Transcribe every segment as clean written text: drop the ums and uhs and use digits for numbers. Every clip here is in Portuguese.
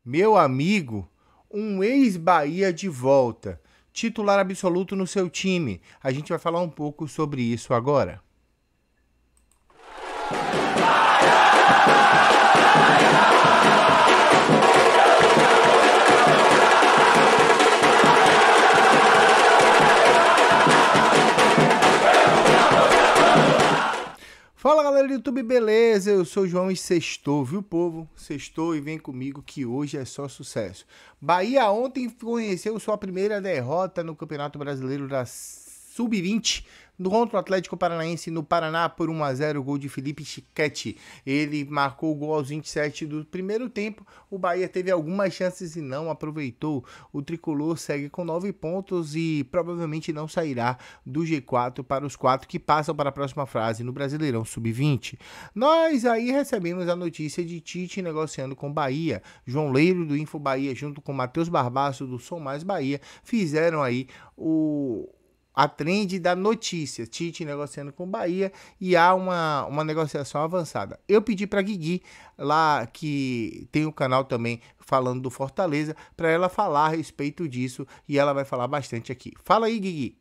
Meu amigo, um ex-Bahia de volta, titular absoluto no seu time. A gente vai falar um pouco sobre isso agora. Fala galera do YouTube, beleza? Eu sou o João e sextou, viu povo? Sextou e vem comigo que hoje é só sucesso. Bahia ontem conheceu sua primeira derrota no Campeonato Brasileiro da Sub-20 contra o Atlético Paranaense no Paraná por 1-0, gol de Felipe Chiquete. Ele marcou o gol aos 27 do primeiro tempo. O Bahia teve algumas chances e não aproveitou. O tricolor segue com 9 pontos e provavelmente não sairá do G4 para os 4 que passam para a próxima fase no Brasileirão Sub-20. Nós aí recebemos a notícia de Tite negociando com Bahia. João Leiro do Info Bahia junto com Matheus Barbaço do Som Mais Bahia fizeram aí a trend da notícia, Tite negociando com o Bahia e há uma negociação avançada. Eu pedi para Guigui, lá que tem um canal também falando do Fortaleza, para ela falar a respeito disso e ela vai falar bastante aqui. Fala aí, Guigui.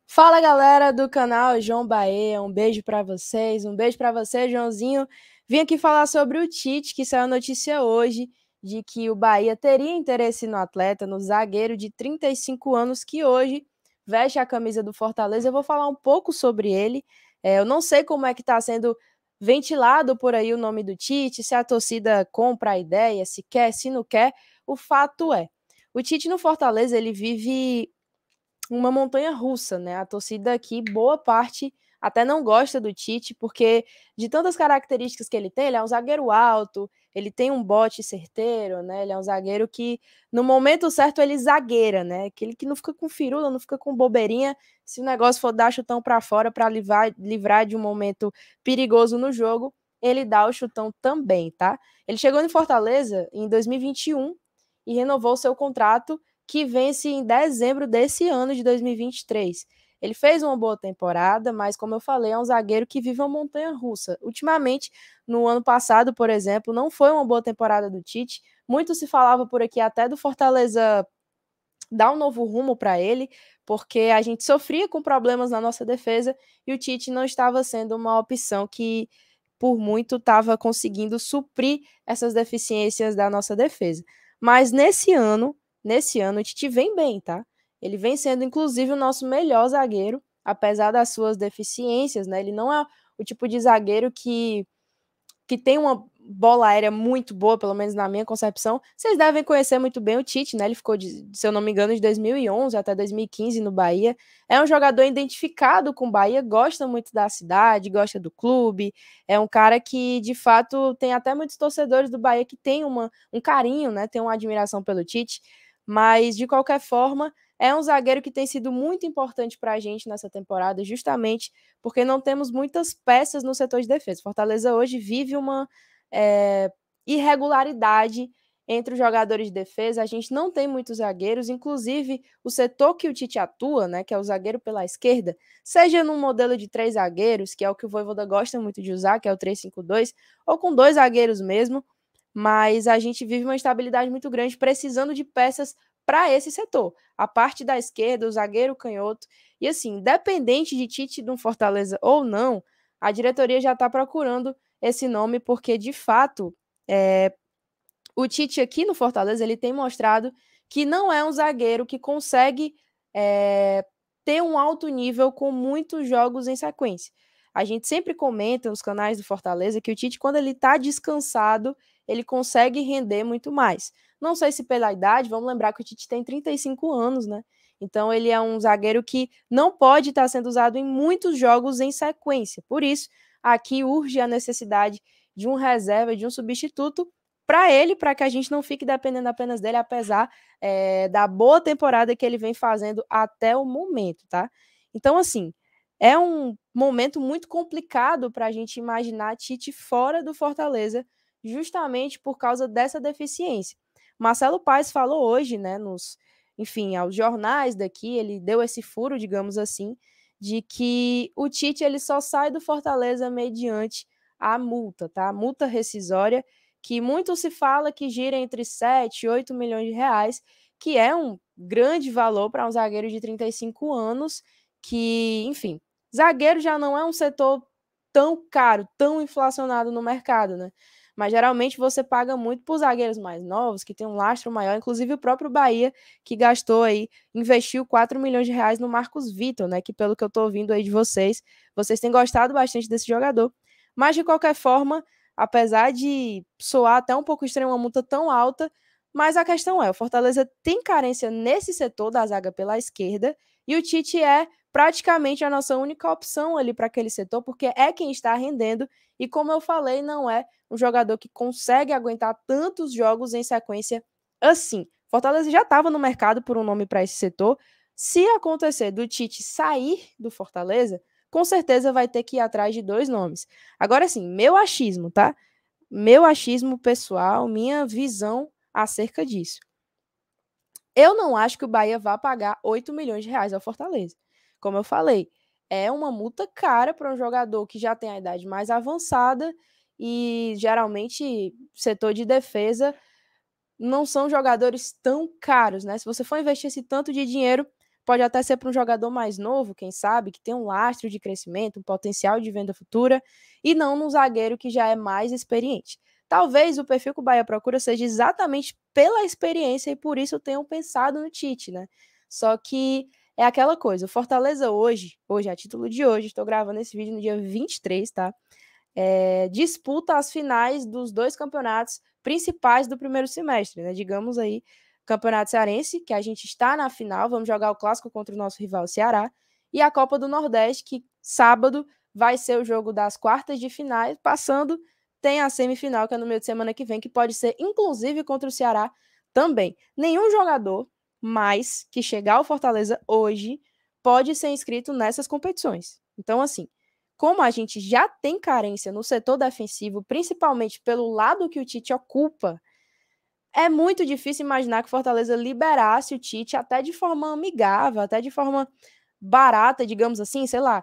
Fala galera do canal João Bahia, um beijo para vocês, um beijo para você, Joãozinho. Vim aqui falar sobre o Tite, que saiu a notícia hoje de que o Bahia teria interesse no atleta, no zagueiro de 35 anos que hoje veste a camisa do Fortaleza. Eu vou falar um pouco sobre ele. Eu não sei como é que está sendo ventilado por aí o nome do Tite, se a torcida compra a ideia, se quer, se não quer. O fato é, o Tite no Fortaleza, ele vive uma montanha russa, né? A torcida aqui, boa parte, até não gosta do Tite, porque de tantas características que ele é um zagueiro alto, ele tem um bote certeiro, né? Ele é um zagueiro que, no momento certo, ele zagueira, né? Aquele que não fica com firula, não fica com bobeirinha. Se o negócio for dar chutão para fora para livrar de um momento perigoso no jogo, ele dá o chutão também, tá? Ele chegou em Fortaleza em 2021 e renovou seu contrato que vence em dezembro desse ano de 2023. Ele fez uma boa temporada, mas, como eu falei, é um zagueiro que vive uma montanha-russa. Ultimamente, no ano passado, por exemplo, não foi uma boa temporada do Tite. Muito se falava por aqui até do Fortaleza dar um novo rumo para ele, porque a gente sofria com problemas na nossa defesa e o Tite não estava sendo uma opção que, por muito, estava conseguindo suprir essas deficiências da nossa defesa. Mas nesse ano o Tite vem bem, tá? Ele vem sendo, inclusive, o nosso melhor zagueiro, apesar das suas deficiências, né? Ele não é o tipo de zagueiro que tem uma bola aérea muito boa, pelo menos na minha concepção. Vocês devem conhecer muito bem o Tite, né? Ele ficou, se eu não me engano, de 2011 até 2015 no Bahia. É um jogador identificado com o Bahia, gosta muito da cidade, gosta do clube. É um cara que, de fato, tem até muitos torcedores do Bahia que têm um carinho, né? Tem uma admiração pelo Tite. Mas, de qualquer forma, é um zagueiro que tem sido muito importante para a gente nessa temporada, justamente porque não temos muitas peças no setor de defesa. Fortaleza hoje vive uma é, irregularidade entre os jogadores de defesa. A gente não tem muitos zagueiros, inclusive o setor que o Tite atua, né, que é o zagueiro pela esquerda, seja num modelo de 3 zagueiros, que é o que o Vojvoda gosta muito de usar, que é o 3-5-2, ou com 2 zagueiros mesmo, mas a gente vive uma instabilidade muito grande, precisando de peças para esse setor. A parte da esquerda, o zagueiro canhoto. E assim, independente de Tite do Fortaleza ou não, a diretoria já está procurando esse nome, porque de fato o Tite aqui no Fortaleza ele tem mostrado que não é um zagueiro que consegue ter um alto nível com muitos jogos em sequência. A gente sempre comenta nos canais do Fortaleza que o Tite, quando ele está descansado, ele consegue render muito mais. Não sei se pela idade, vamos lembrar que o Tite tem 35 anos, né? Então ele é um zagueiro que não pode estar sendo usado em muitos jogos em sequência. Por isso, aqui urge a necessidade de um reserva, de um substituto para ele, para que a gente não fique dependendo apenas dele, apesar da boa temporada que ele vem fazendo até o momento, tá? Então, assim, é um momento muito complicado para a gente imaginar Tite fora do Fortaleza, justamente por causa dessa deficiência. Marcelo Paes falou hoje, né, enfim, aos jornais daqui, ele deu esse furo, digamos assim, de que o Tite ele só sai do Fortaleza mediante a multa, tá? A multa rescisória que muito se fala que gira entre 7 e 8 milhões de reais, que é um grande valor para um zagueiro de 35 anos, que, enfim, zagueiro já não é um setor tão caro, tão inflacionado no mercado, né? Mas geralmente você paga muito por zagueiros mais novos, que tem um lastro maior, inclusive o próprio Bahia, que gastou aí, investiu 4 milhões de reais no Marcos Vitor, né? Que pelo que eu tô ouvindo aí de vocês têm gostado bastante desse jogador. Mas de qualquer forma, apesar de soar até um pouco estranho uma multa tão alta, mas a questão é, o Fortaleza tem carência nesse setor da zaga pela esquerda, e o Tite é praticamente a nossa única opção ali para aquele setor, porque é quem está rendendo, e como eu falei, não é um jogador que consegue aguentar tantos jogos em sequência assim. Fortaleza já estava no mercado por um nome para esse setor. Se acontecer do Tite sair do Fortaleza, com certeza vai ter que ir atrás de 2 nomes. Agora sim, meu achismo, tá? Meu achismo pessoal, minha visão acerca disso. Eu não acho que o Bahia vá pagar 8 milhões de reais ao Fortaleza. Como eu falei, é uma multa cara para um jogador que já tem a idade mais avançada e geralmente setor de defesa não são jogadores tão caros, né? Se você for investir esse tanto de dinheiro, pode até ser para um jogador mais novo, quem sabe, que tem um lastro de crescimento, um potencial de venda futura, e não num zagueiro que já é mais experiente. Talvez o perfil que o Bahia procura seja exatamente pela experiência e por isso tenham pensado no Tite, né? Só que é aquela coisa, o Fortaleza hoje, a título de hoje, estou gravando esse vídeo no dia 23, tá? Disputa as finais dos 2 campeonatos principais do primeiro semestre, né? Digamos aí, Campeonato Cearense, que a gente está na final, vamos jogar o clássico contra o nosso rival Ceará, e a Copa do Nordeste, que sábado vai ser o jogo das quartas de finais, passando, tem a semifinal, que é no meio de semana que vem, que pode ser, inclusive, contra o Ceará também. Nenhum jogador mais que chegar ao Fortaleza hoje pode ser inscrito nessas competições. Então, assim, como a gente já tem carência no setor defensivo, principalmente pelo lado que o Tite ocupa, é muito difícil imaginar que o Fortaleza liberasse o Tite até de forma amigável, até de forma barata, digamos assim, sei lá.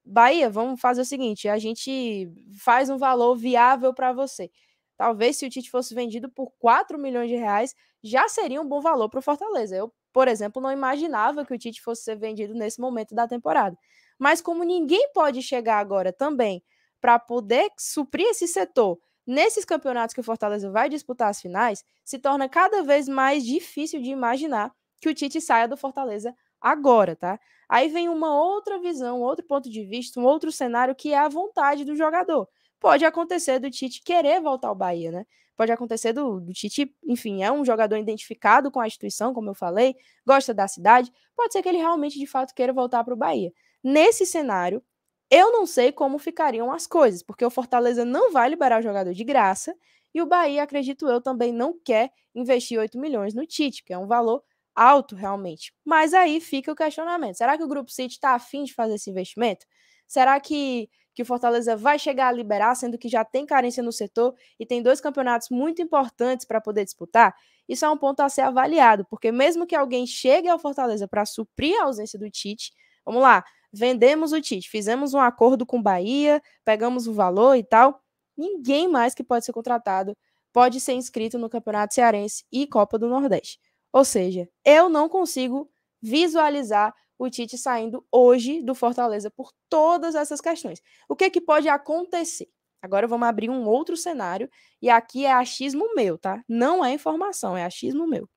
Bahia, vamos fazer o seguinte, a gente faz um valor viável para você. Talvez se o Tite fosse vendido por 4 milhões de reais, já seria um bom valor para o Fortaleza. Eu, por exemplo, não imaginava que o Tite fosse ser vendido nesse momento da temporada. Mas como ninguém pode chegar agora também para poder suprir esse setor nesses campeonatos que o Fortaleza vai disputar as finais, se torna cada vez mais difícil de imaginar que o Tite saia do Fortaleza agora, tá? Aí vem uma outra visão, outro ponto de vista, um outro cenário que é a vontade do jogador. Pode acontecer do Tite querer voltar ao Bahia, né? Pode acontecer do Tite, enfim, é um jogador identificado com a instituição, como eu falei, gosta da cidade. Pode ser que ele realmente, de fato, queira voltar para o Bahia. Nesse cenário, eu não sei como ficariam as coisas, porque o Fortaleza não vai liberar o jogador de graça e o Bahia, acredito eu, também não quer investir 8 milhões no Tite, que é um valor alto realmente. Mas aí fica o questionamento. Será que o Grupo City está afim de fazer esse investimento? Será que o Fortaleza vai chegar a liberar, sendo que já tem carência no setor e tem 2 campeonatos muito importantes para poder disputar? Isso é um ponto a ser avaliado, porque mesmo que alguém chegue ao Fortaleza para suprir a ausência do Tite, vamos lá, vendemos o Tite, fizemos um acordo com o Bahia, pegamos o valor e tal, ninguém mais que pode ser contratado pode ser inscrito no Campeonato Cearense e Copa do Nordeste. Ou seja, eu não consigo visualizar o Tite saindo hoje do Fortaleza por todas essas questões. O que pode acontecer? Agora vamos abrir um outro cenário, e aqui é achismo meu, tá? Não é informação, é achismo meu.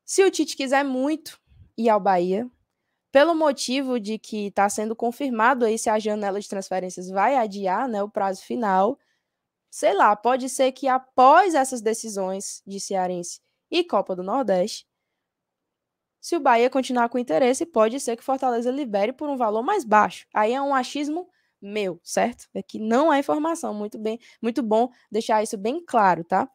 Se o Tite quiser muito ir ao Bahia, pelo motivo de que está sendo confirmado aí se a janela de transferências vai adiar, né, o prazo final, sei lá, pode ser que após essas decisões de Cearense e Copa do Nordeste, se o Bahia continuar com interesse, pode ser que Fortaleza libere por um valor mais baixo. Aí é um achismo meu, certo? É que não é informação, muito bom deixar isso bem claro, tá?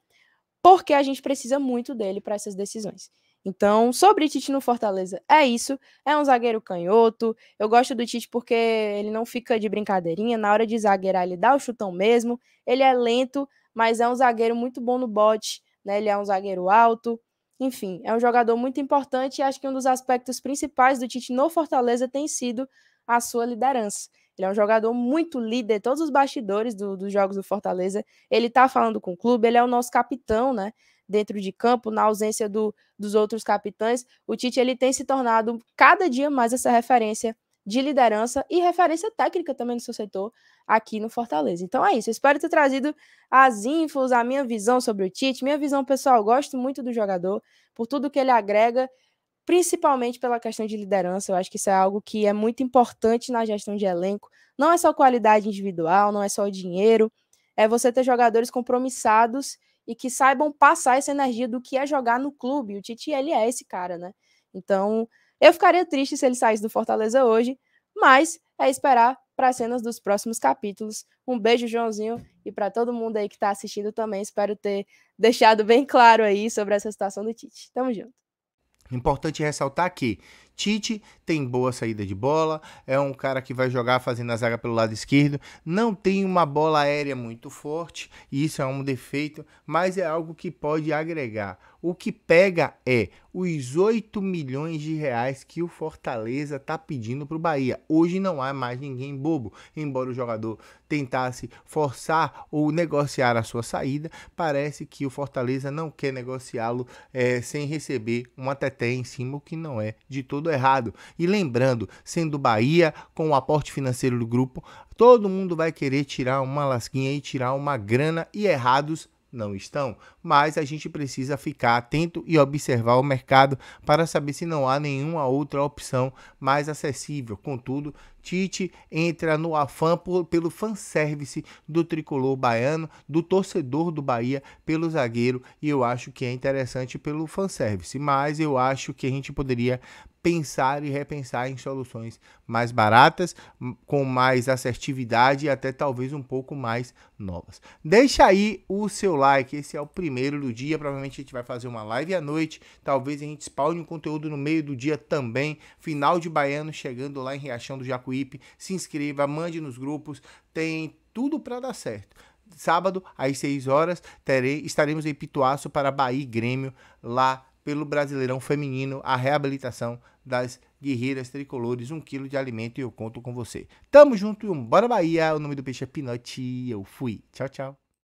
Porque a gente precisa muito dele para essas decisões. Então, sobre Tite no Fortaleza, é isso. É um zagueiro canhoto. Eu gosto do Tite porque ele não fica de brincadeirinha. Na hora de zagueirar, ele dá o chutão mesmo. Ele é lento, mas é um zagueiro muito bom no bote, né? Ele é um zagueiro alto. Enfim, é um jogador muito importante e acho que um dos aspectos principais do Tite no Fortaleza tem sido a sua liderança. Ele é um jogador muito líder, todos os bastidores dos jogos do Fortaleza, ele tá falando com o clube, ele é o nosso capitão, né? Dentro de campo, na ausência dos outros capitães, o Tite ele tem se tornado cada dia mais essa referência de liderança e referência técnica também no seu setor aqui no Fortaleza. Então é isso, eu espero ter trazido as infos, a minha visão sobre o Tite, minha visão pessoal, eu gosto muito do jogador, por tudo que ele agrega, principalmente pela questão de liderança. Eu acho que isso é algo que é muito importante na gestão de elenco. Não é só qualidade individual, não é só o dinheiro, é você ter jogadores compromissados e que saibam passar essa energia do que é jogar no clube. O Tite, ele é esse cara, né? Então, eu ficaria triste se ele saísse do Fortaleza hoje, mas é esperar para as cenas dos próximos capítulos. Um beijo, Joãozinho, e para todo mundo aí que está assistindo também. Espero ter deixado bem claro aí sobre essa situação do Tite. Tamo junto. Importante ressaltar que Tite tem boa saída de bola, é um cara que vai jogar fazendo a zaga pelo lado esquerdo, não tem uma bola aérea muito forte, e isso é um defeito, mas é algo que pode agregar. O que pega é os 8 milhões de reais que o Fortaleza está pedindo para o Bahia. Hoje não há mais ninguém bobo, embora o jogador tentasse forçar ou negociar a sua saída, parece que o Fortaleza não quer negociá-lo sem receber uma teté em cima, o que não é de todo errado. E lembrando, sendo Bahia com o aporte financeiro do grupo, todo mundo vai querer tirar uma lasquinha e tirar uma grana, e errados não estão, mas a gente precisa ficar atento e observar o mercado para saber se não há nenhuma outra opção mais acessível. Contudo, Tite entra no afã pelo fanservice do tricolor baiano, do torcedor do Bahia pelo zagueiro, e eu acho que é interessante pelo fanservice, mas eu acho que a gente poderia pensar e repensar em soluções mais baratas, com mais assertividade e até talvez um pouco mais novas. Deixa aí o seu like, esse é o primeiro do dia, provavelmente a gente vai fazer uma live à noite, talvez a gente spawne um conteúdo no meio do dia também, final de Baiano chegando lá em Riachão do Jacuípe, se inscreva, mande nos grupos, tem tudo para dar certo. Sábado, às 6 horas, estaremos em Pituaço para Bahia e Grêmio, lá pelo Brasileirão Feminino, a reabilitação das guerreiras tricolores, 1 quilo de alimento, e eu conto com você. Tamo junto e bora Bahia, o nome do peixe é Pinote, eu fui. Tchau, tchau.